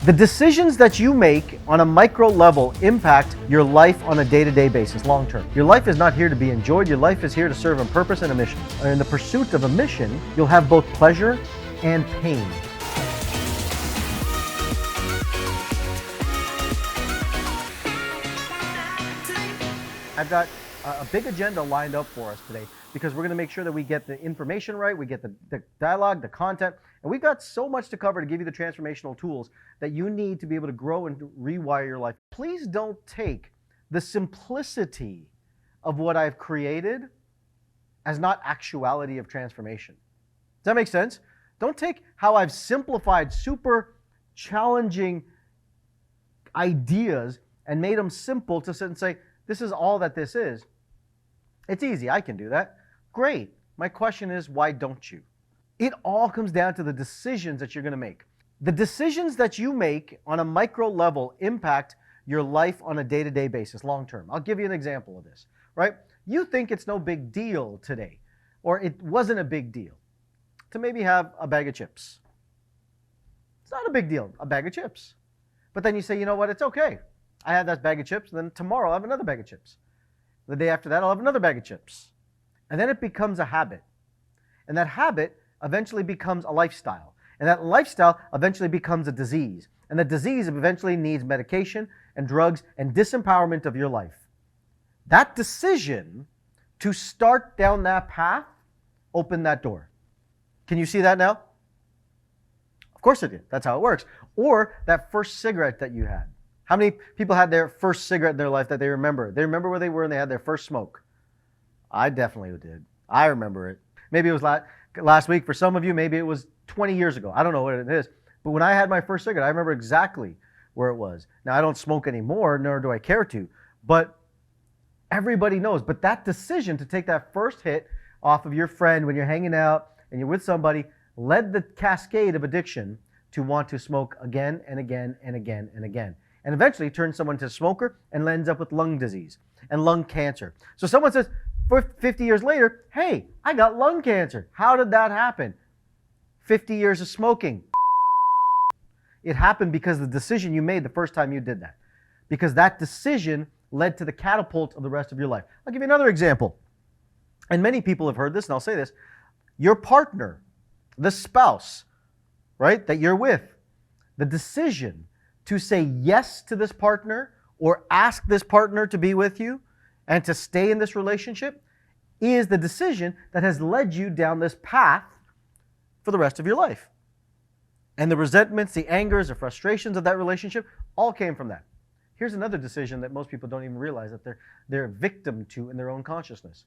The decisions that you make on a micro level impact your life on a day-to-day basis, long term. Your life is not here to be enjoyed. Your life is here to serve a purpose and a mission. In the pursuit of a mission, you'll have both pleasure and pain. I've got a big agenda lined up for us today because we're going to make sure that we get the information right, we get the dialogue, the content, and we've got so much to cover to give you the transformational tools that you need to be able to grow and rewire your life. Please don't take the simplicity of what I've created as not actuality of transformation. Does that make sense? Don't take how I've simplified super challenging ideas and made them simple to sit and say, this is all that this is. It's easy, I can do that. Great. My question is, why don't you? It all comes down to the decisions that you're going to make. The decisions that you make on a micro level impact your life on a day-to-day basis, long term. I'll give you an example of this, right? You think it's no big deal today, or it wasn't a big deal to maybe have a bag of chips. It's not a big deal, a bag of chips. But then you say, you know what, it's okay. I had that bag of chips, and then tomorrow I'll have another bag of chips. The day after that, I'll have another bag of chips. And then it becomes a habit. And that habit eventually becomes a lifestyle. And that lifestyle eventually becomes a disease. And the disease eventually needs medication and drugs and disempowerment of your life. That decision to start down that path opened that door. Can you see that now? Of course it did. That's how it works. Or that first cigarette that you had. How many people had their first cigarette in their life that they remember? They remember where they were and they had their first smoke. I definitely did. I remember it. Maybe it was last week. For some of you, maybe it was 20 years ago. I don't know what it is. But when I had my first cigarette, I remember exactly where it was. Now, I don't smoke anymore, nor do I care to. But everybody knows. But that decision to take that first hit off of your friend when you're hanging out and you're with somebody led the cascade of addiction to want to smoke again and again and again and again. And eventually turns someone to a smoker and ends up with lung disease and lung cancer. So someone says, 50 years later, hey, I got lung cancer. How did that happen? 50 years of smoking. It happened because of the decision you made the first time you did that. Because that decision led to the catapult of the rest of your life. I'll give you another example. And many people have heard this, and I'll say this. Your partner, the spouse, right, that you're with, the decision to say yes to this partner or ask this partner to be with you and to stay in this relationship is the decision that has led you down this path for the rest of your life. And the resentments, the angers, the frustrations of that relationship all came from that. Here's another decision that most people don't even realize that they're victim to in their own consciousness.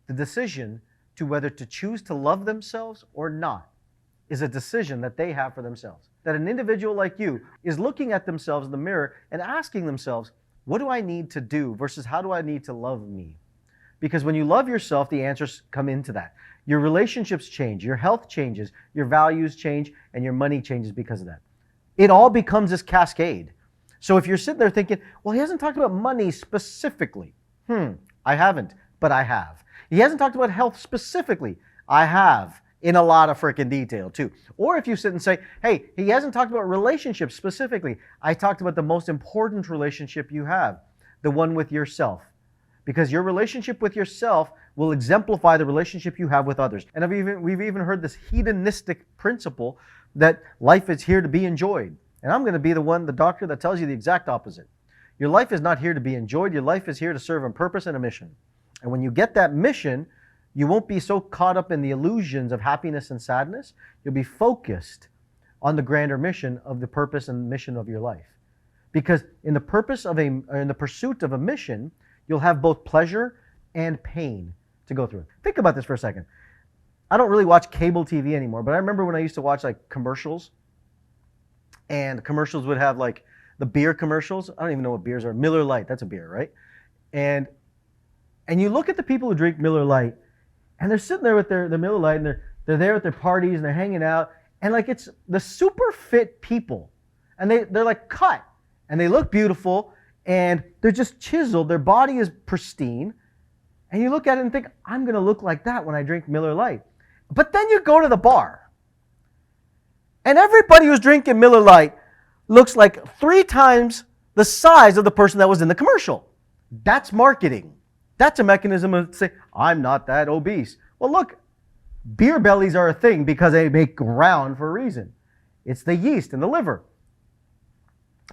The decision to whether to choose to love themselves or not is a decision that they have for themselves. That an individual like you is looking at themselves in the mirror and asking themselves, what do I need to do versus how do I need to love me? Because when you love yourself, the answers come into that. Your relationships change, your health changes, your values change, and your money changes because of that. It all becomes this cascade. So if you're sitting there thinking, well, he hasn't talked about money specifically. I haven't, but I have. He hasn't talked about health specifically. I have. In a lot of freaking detail too. Or if you sit and say, hey, he hasn't talked about relationships specifically. I talked about the most important relationship you have, the one with yourself. Because your relationship with yourself will exemplify the relationship you have with others. And we've even heard this hedonistic principle that life is here to be enjoyed. And I'm going to be the doctor that tells you the exact opposite. Your life is not here to be enjoyed. Your life is here to serve a purpose and a mission. And when you get that mission, you won't be so caught up in the illusions of happiness and sadness. You'll be focused on the grander mission of the purpose and mission of your life. Because in the pursuit of a mission, you'll have both pleasure and pain to go through. Think about this for a second. I don't really watch cable TV anymore, but I remember when I used to watch like commercials, and commercials would have like the beer commercials. I don't even know what beers are. Miller Lite, that's a beer, right? And you look at the people who drink Miller Lite, and they're sitting there with their Miller Lite, and they're there at their parties, and they're hanging out, and like it's the super fit people, and they're like cut, and they look beautiful, and they're just chiseled. Their body is pristine, and you look at it and think, I'm going to look like that when I drink Miller Lite. But then you go to the bar, and everybody who's drinking Miller Lite looks like 3 times the size of the person that was in the commercial. That's marketing. That's a mechanism of say, I'm not that obese. Well, look, beer bellies are a thing because they make round for a reason. It's the yeast in the liver.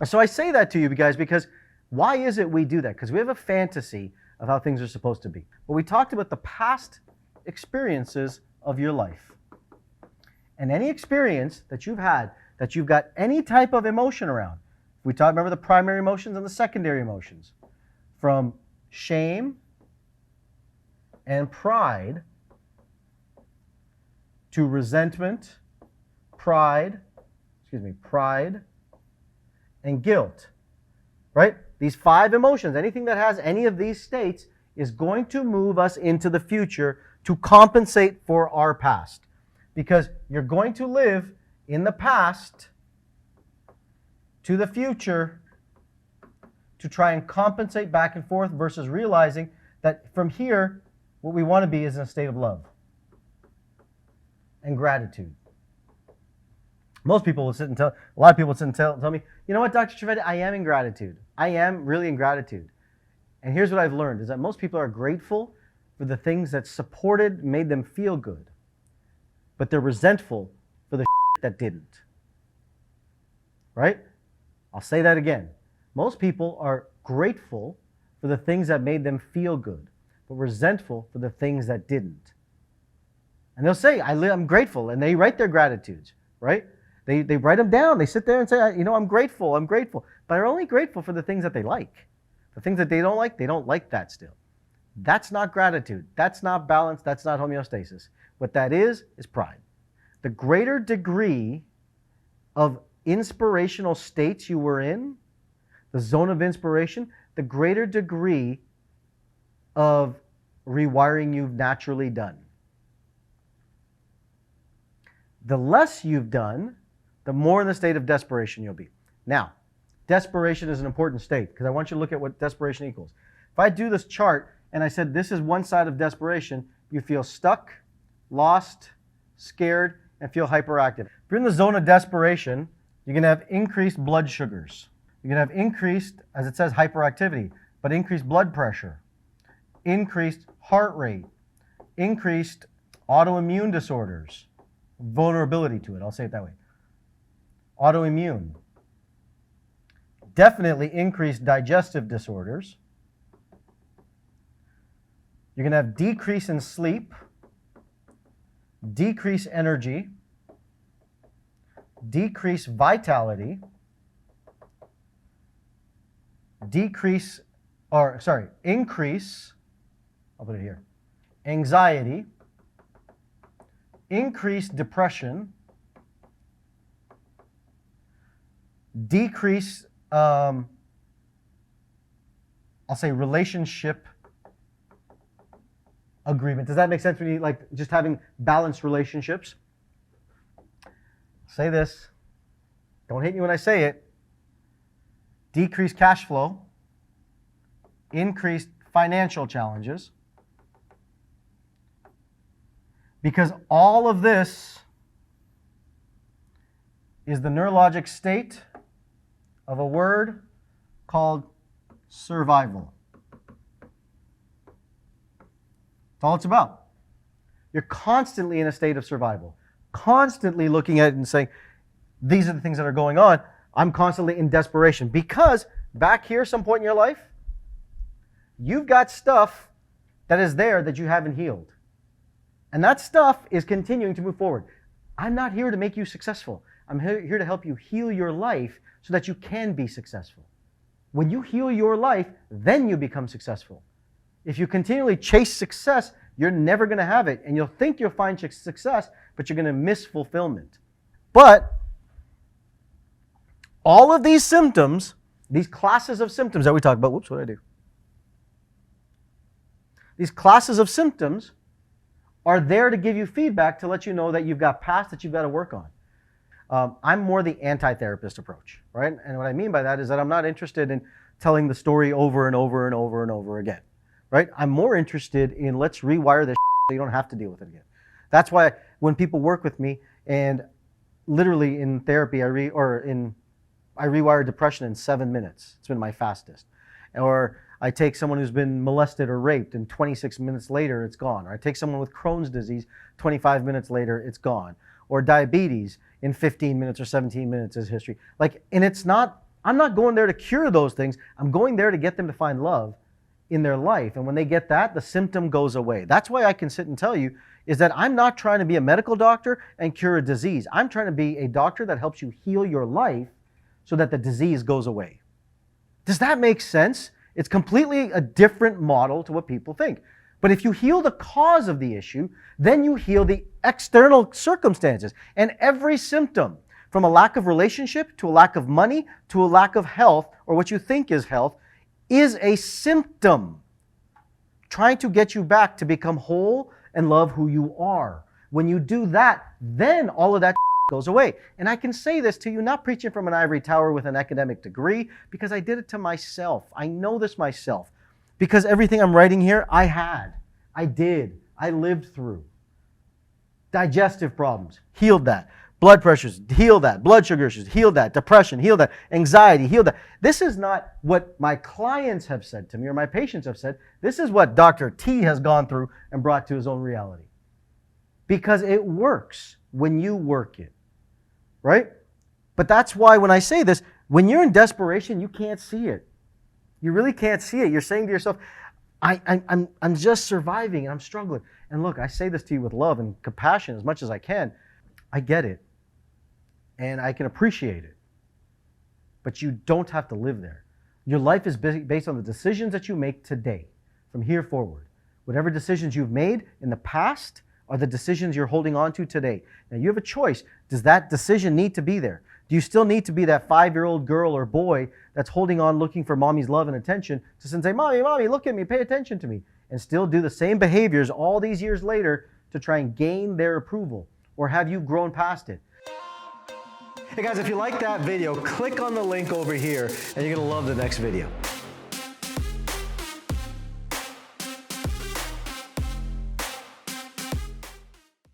So I say that to you guys because why is it we do that? Because we have a fantasy of how things are supposed to be. But we talked about the past experiences of your life. And any experience that you've had, that you've got any type of emotion around. We talked, remember the primary emotions and the secondary emotions. From shame and pride to resentment, pride and guilt, right? These 5 emotions, anything that has any of these states is going to move us into the future to compensate for our past. Because you're going to live in the past to the future to try and compensate back and forth versus realizing that from here, what we want to be is in a state of love and gratitude. Most people will sit and a lot of people will sit and tell me, you know what, Dr. Trivedi, I am in gratitude. I am really in gratitude. And here's what I've learned, is that most people are grateful for the things that supported, made them feel good. But they're resentful for the that didn't. Right? I'll say that again. Most people are grateful for the things that made them feel good, but resentful for the things that didn't. And they'll say, I'm grateful, and they write their gratitudes, right? They write them down. They sit there and say, you know, I'm grateful. But they're only grateful for the things that they like. The things that they don't like that still. That's not gratitude. That's not balance. That's not homeostasis. What that is pride. The greater degree of inspirational states you were in, the zone of inspiration, the greater degree of rewiring you've naturally done. The less you've done, the more in the state of desperation you'll be. Now, desperation is an important state because I want you to look at what desperation equals. If I do this chart and I said this is one side of desperation, you feel stuck, lost, scared, and feel hyperactive. If you're in the zone of desperation, you're going to have increased blood sugars. You're going to have increased, as it says, hyperactivity, but increased blood pressure, increased heart rate, increased autoimmune disorders, vulnerability to it, I'll say it that way. Autoimmune. Definitely increased digestive disorders. You're going to have decrease in sleep, decrease energy, decrease vitality, increase, I'll put it here, anxiety, increased depression, decrease, I'll say relationship agreement. Does that make sense when you like just having balanced relationships? Say this. Don't hate me when I say it. Decreased cash flow, increased financial challenges. Because all of this is the neurologic state of a word called survival. That's all it's about. You're constantly in a state of survival, constantly looking at it and saying, these are the things that are going on. I'm constantly in desperation because back here, some point in your life, you've got stuff that is there that you haven't healed. And that stuff is continuing to move forward. I'm not here to make you successful. I'm here to help you heal your life so that you can be successful. When you heal your life, then you become successful. If you continually chase success, you're never going to have it. And you'll think you'll find success, but you're going to miss fulfillment. But all of these symptoms, these classes of symptoms that we talk about, whoops, what did I do? These classes of symptoms are there to give you feedback to let you know that you've got past that you've got to work on. I'm more the anti-therapist approach, right? And what I mean by that is that I'm not interested in telling the story over and over and over and over again, right? I'm more interested in let's rewire this so you don't have to deal with it again. That's why when people work with me and literally in therapy, I rewire depression in 7 minutes. It's been my fastest. Or I take someone who's been molested or raped, and 26 minutes later, it's gone. Or I take someone with Crohn's disease, 25 minutes later, it's gone. Or diabetes, in 15 minutes or 17 minutes is history. Like, and it's not, I'm not going there to cure those things. I'm going there to get them to find love in their life. And when they get that, the symptom goes away. That's why I can sit and tell you is that I'm not trying to be a medical doctor and cure a disease. I'm trying to be a doctor that helps you heal your life so that the disease goes away. Does that make sense? It's completely a different model to what people think. But if you heal the cause of the issue, then you heal the external circumstances. And every symptom, from a lack of relationship to a lack of money to a lack of health, or what you think is health, is a symptom trying to get you back to become whole and love who you are. When you do that, then all of that goes away. And I can say this to you, not preaching from an ivory tower with an academic degree, because I did it to myself. I know this myself. Because everything I'm writing here, I lived through. Digestive problems, healed that. Blood pressures, healed that. Blood sugar issues, healed that. Depression, healed that. Anxiety, healed that. This is not what my clients have said to me or my patients have said. This is what Dr. T has gone through and brought to his own reality. Because it works when you work it, right? But that's why when I say this, when you're in desperation, you can't see it. You really can't see it. You're saying to yourself, I'm just surviving and I'm struggling. And look, I say this to you with love and compassion as much as I can. I get it. And I can appreciate it. But you don't have to live there. Your life is based on the decisions that you make today, from here forward. Whatever decisions you've made in the past are the decisions you're holding on to today. Now you have a choice. Does that decision need to be there? Do you still need to be that 5-year-old girl or boy that's holding on looking for mommy's love and attention to say, mommy, look at me, pay attention to me, and still do the same behaviors all these years later to try and gain their approval? Or have you grown past it? Hey guys, if you like that video, click on the link over here and you're gonna love the next video.